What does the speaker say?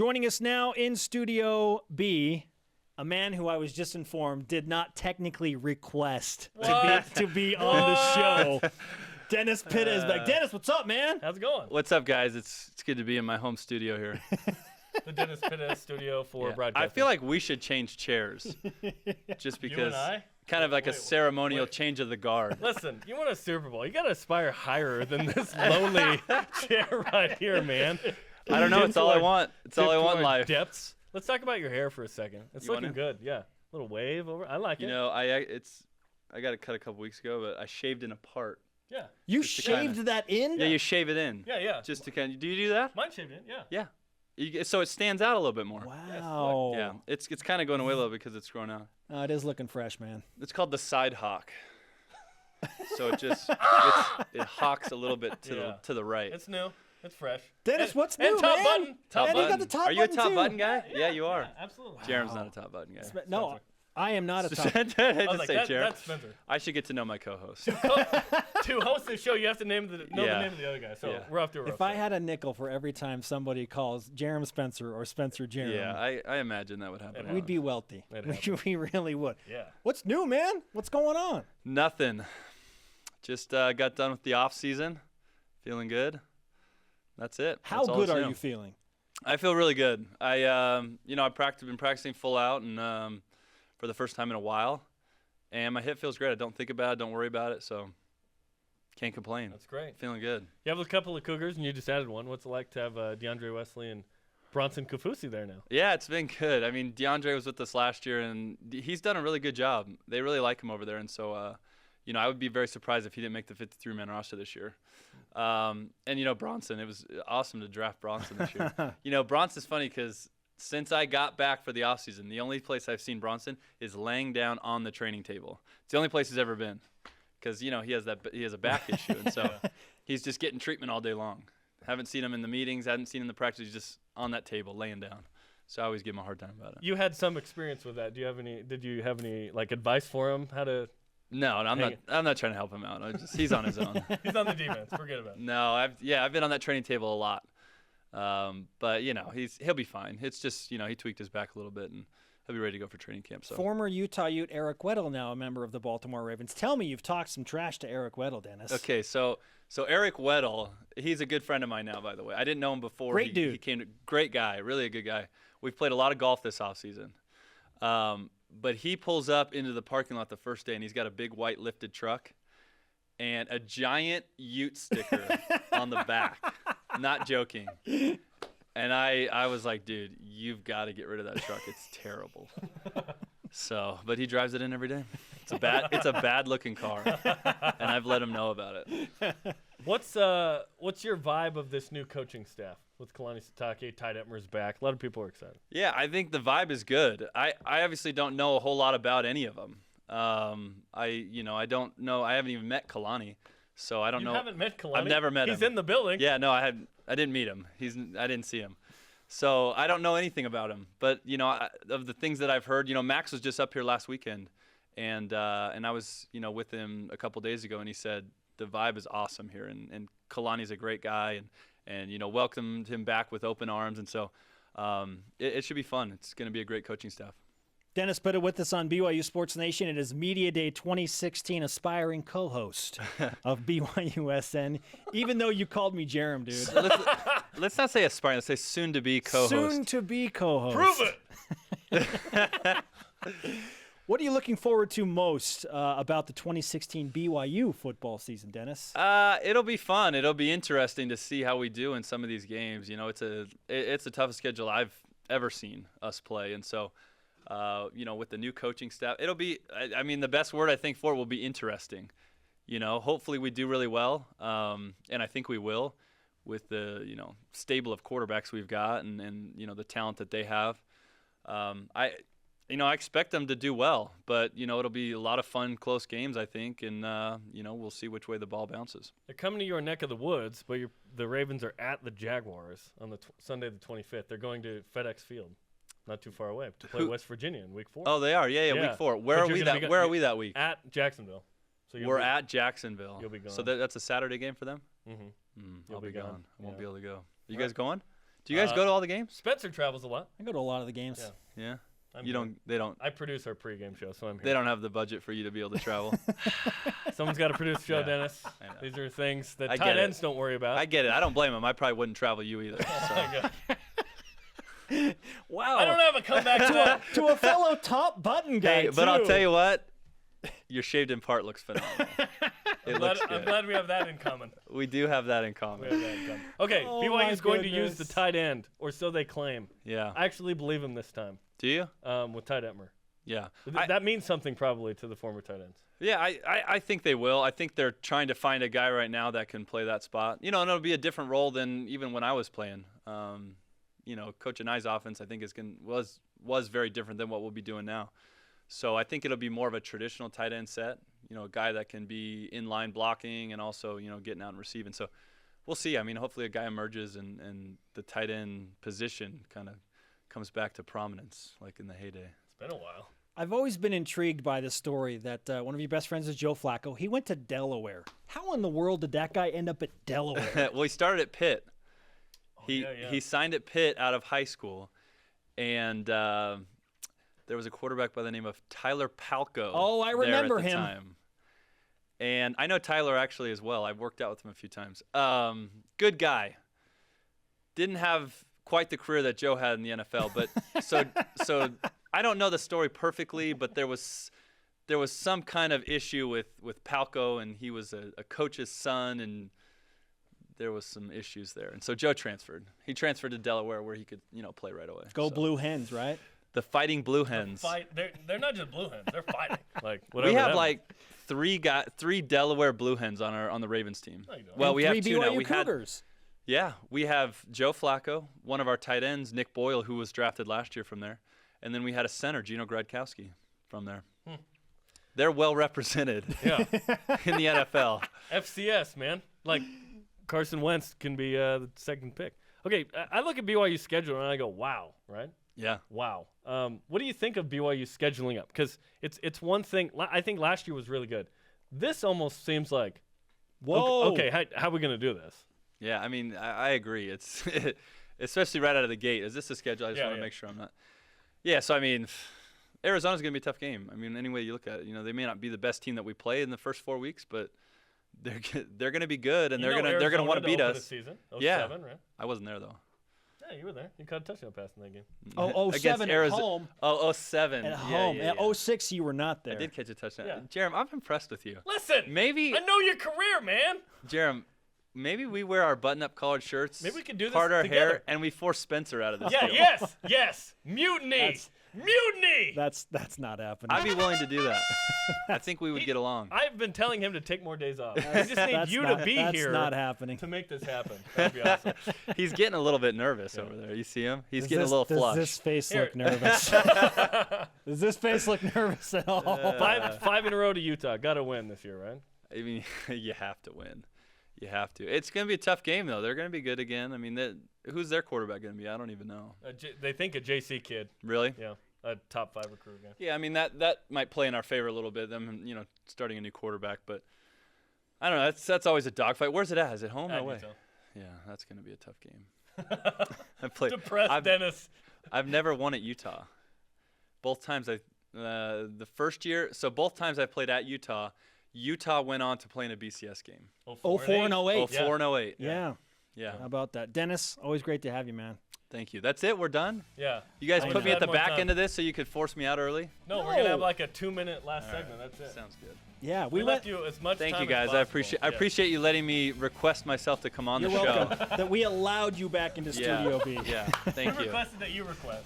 Joining us now in Studio B, a man who I was just informed did not technically request to be on the show. Dennis Pitta is back. Dennis, what's up, man? How's it going? What's up, guys? It's good to be in my home studio here. The Dennis Pitta studio for broadcasting. I feel like we should change chairs, just because. You and I? Kind of like a ceremonial change of the guard. Listen, you want a Super Bowl, you got to aspire higher than this lowly chair right here, man. I don't know. It's all I want. It's all I want in life. Depths. Let's talk about your hair for a second. It's You looking wanna? good. Yeah. Little wave over. I like it. You know, I got it cut a couple weeks ago, but I shaved it apart. Yeah. You Just to shaved kinda- that in? Yeah, you shave it in. Yeah. Just to kind of. Do you do that? Mine shaved in, yeah. Yeah. So it stands out a little bit more. Wow. Yeah. It's kind of going away a little because it's grown out. It is looking fresh, man. It's called the side hawk. So it just it hawks a little bit to the right. It's new. It's fresh. Dennis, And- what's and new, top man? button. Top And button. you got the top Are you a button, top too. button guy? Yeah, you are. Yeah, absolutely. Jerem's not a top button guy. No, I am not a top. I Just was like, say Jerem. that's Spencer. I should get to know my co-host. To host the show, you have to know the Yeah. name of the other guy. So Yeah. we're off to a rough If I start. had a nickel for every time somebody calls Jerem Spencer or Spencer Jerem, Yeah, I imagine that would happen. It we'd be wealthy. It We really would. Yeah. What's new, man? What's going on? Nothing. Just got done with the off season. Feeling good. That's it. How That's all good that's are new. you feeling? I feel really good. I've been practicing full out and for the first time in a while, and my hip feels great. I don't think about it, don't worry about it, so can't complain. That's great. Feeling good. You have a couple of Cougars, and you just added one. What's it like to have DeAndre Wesley and Bronson Kafusi there now? Yeah, it's been good. I mean, DeAndre was with us last year, and he's done a really good job. They really like him over there, and so I would be very surprised if he didn't make the 53-man roster this year. And Bronson, it was awesome to draft Bronson this year. Bronson's funny because since I got back for the offseason, the only place I've seen Bronson is laying down on the training table. It's the only place he's ever been because, he has a back issue, and so he's just getting treatment all day long. Haven't seen him in the meetings, haven't seen him in the practice. He's just on that table laying down. So I always give him a hard time about it. You had some experience with that. Did you have any advice for him how to? No, I'm not trying to help him out. He's on his own. He's on the defense. Forget about it. No, I've been on that training table a lot. But he'll be fine. It's just, he tweaked his back a little bit and he'll be ready to go for training camp. So Former Utah Ute Eric Weddle, now a member of the Baltimore Ravens. Tell me you've talked some trash to Eric Weddle, Dennis. Okay, so Eric Weddle, he's a good friend of mine now, by the way. I didn't know him before. Great dude. He came. Great guy, really a good guy. We've played a lot of golf this offseason. But he pulls up into the parking lot the first day, and he's got a big white lifted truck and a giant Ute sticker on the back. Not joking. And I was like, dude, you've got to get rid of that truck. It's terrible. But he drives it in every day. It's a bad looking car, and I've let him know about it. What's your vibe of this new coaching staff with Kalani Sitake, Ty Detmer's back? A lot of people are excited. Yeah, I think the vibe is good. I obviously don't know a whole lot about any of them. I don't know. I haven't even met Kalani, so I don't know. You haven't met Kalani? I've never met him. He's in the building. Yeah, no, I didn't meet him. I didn't see him. So I don't know anything about him. But, of the things that I've heard, Max was just up here last weekend, and I was, with him a couple days ago, and he said the vibe is awesome here, and Kalani's a great guy, and welcomed him back with open arms, and so it should be fun. It's going to be a great coaching staff. Dennis Pitta with us on BYU Sports Nation. It is Media Day 2016, aspiring co-host of BYUSN, even though you called me Jerem, dude. Let's not say aspiring. Let's say soon-to-be co-host. Soon-to-be co-host. Prove it. What are you looking forward to most about the 2016 BYU football season, Dennis? It'll be fun. It'll be interesting to see how we do in some of these games. It's the toughest schedule I've ever seen us play, and so with the new coaching staff, it'll be. I mean, the best word I think for it will be interesting. Hopefully we do really well, and I think we will, with the stable of quarterbacks we've got and the talent that they have. I expect them to do well, but it'll be a lot of fun, close games, I think, and we'll see which way the ball bounces. They're coming to your neck of the woods, but the Ravens are at the Jaguars on the Sunday the 25th. They're going to FedEx Field, not too far away, to play West Virginia in Week 4. Oh, they are, yeah. Week 4. Where are we that week? At Jacksonville. So we're at Jacksonville. You'll be gone. So that's a Saturday game for them. Mm-hmm. I'll be gone. I won't be able to go. Are you Right. guys going? Do you guys go to all the games? Spencer travels a lot. I go to a lot of the games. Yeah. Yeah. I'm You here. don't. They don't. I produce our pregame show, so I'm here. They don't have the budget for you to be able to travel. Someone's got to produce the show, Yeah, Dennis. I know. These are things that I tight get it. ends don't worry about. I get it. I don't blame them. I probably wouldn't travel you either. So. Wow. I don't have a comeback to to a fellow top button guy, Hey, but I'll too. tell you what. Your shaved in part looks phenomenal. It looks I'm good. glad we have that in common. We do have that in We common. have that in common. Okay, Oh BYU my is going to use the goodness. tight end, or so they claim. Yeah. I actually believe him this time Do you? with Ty Detmer. Yeah. That means something probably to the former tight ends. Yeah, I think they will. I think they're trying to find a guy right now that can play that spot. You know, and it'll be a different role than even when I was playing. You know, Coach Anai's offense, I think, was very different than what we'll be doing now. So I think it'll be more of a traditional tight end set. You know, a guy that can be in line blocking and also, you know, getting out and receiving. So we'll see. I mean, hopefully a guy emerges and the tight end position kind of comes back to prominence like in the heyday. It's been a while. I've always been intrigued by the story that one of your best friends is Joe Flacco. He went to Delaware. How in the world did that guy end up at Delaware? Well, he started at Pitt. yeah. He signed at Pitt out of high school, and there was a quarterback by the name of Tyler Palko. Oh, I remember there at the him. Time. And I know Tyler actually as well. I've worked out with him a few times. Good guy. Didn't have quite the career that Joe had in the NFL, but so I don't know the story perfectly, but there was some kind of issue with Palko, and he was a coach's son, and there was some issues there. And so Joe transferred. He transferred to Delaware where he could, you know, play right away. Go So, Blue Hens, right? The Fighting Blue Hens. They're not just blue hens. They're fighting. Like whatever. We have that like three Delaware Blue Hens on the Ravens team. No, you don't. Well, And we have 3 two now. BYU We had Cougars. we have Joe Flacco, one of our tight ends, Nick Boyle, who was drafted last year from there, and then we had a center, Gino Gradkowski, from there. They're well represented Yeah. in the NFL. FCS, man. Like Carson Wentz can be the second pick. Okay, I look at BYU's schedule and I go, wow, right? Yeah. Wow. What do you think of BYU scheduling up? Because it's one thing. I think last year was really good. This almost seems like, Whoa. okay, how are we going to do this? Yeah, I mean, I agree. It's especially right out of the gate. Is this a schedule? I just Yeah, want to yeah. make sure I'm not. Yeah, so I mean, Arizona's going to be a tough game. I mean, any way you look at it, you know, they may not be the best team that we play in the first 4 weeks, but they're going to be good, and they're going to want to beat us. This season. Yeah. 07, right? I wasn't there though. Yeah, you were there. You caught a touchdown pass in that game. Oh, Against 07 at Arizo- home. Oh, 07. At Yeah, home. Yeah, At 06, you were not there. I did catch a touchdown. Yeah. Jerem, I'm impressed with you. Listen, Maybe, I know your career, man. Jerem, maybe we wear our button-up collared shirts. Maybe we could do this part our together. hair, and we force Spencer out of this Yeah, deal. yes. Mutiny. Mutiny. That's not happening. I'd be willing to do that. I think we would get along. I've been telling him to take more days off. I just need That's you not- to be that's here not happening. to make this happen. That'd be awesome. He's getting a little bit nervous over there. You see him? He's Does getting this- a little flush. Does this face Here. look nervous? Does this face look nervous at all? Five in a row to Utah. Got to win this year, right? I mean, you have to win. You have to. It's going to be a tough game, though. They're going to be good again. I mean, who's their quarterback going to be? I don't even know. They think a JC kid. Really? Yeah, a top 5 recruit guy. Yeah, I mean, that might play in our favor a little bit, them, you know, starting a new quarterback. But I don't know. That's always a dogfight. Where's it at? Is it home or At away? Utah. Yeah, that's going to be a tough game. Depressed Dennis. I've never won at Utah. Both times the first year, so both times I played at Utah, Utah went on to play in a BCS game. 04 and 08. 04 and 08. Yeah. Yeah. How about that? Dennis, always great to have you, man. Thank you. That's it. We're done. Yeah. You guys I put me know. at the More back time. end of this so you could force me out early. No, we're gonna have No. like a 2-minute last segment. That's it. Sounds good. Yeah, We we left went. you as much Thank time you guys. as I possible. I Yeah. appreciate you letting me request myself to come on You're the show. welcome. That we allowed you back into Studio B. Yeah. We Thank you. requested that you request.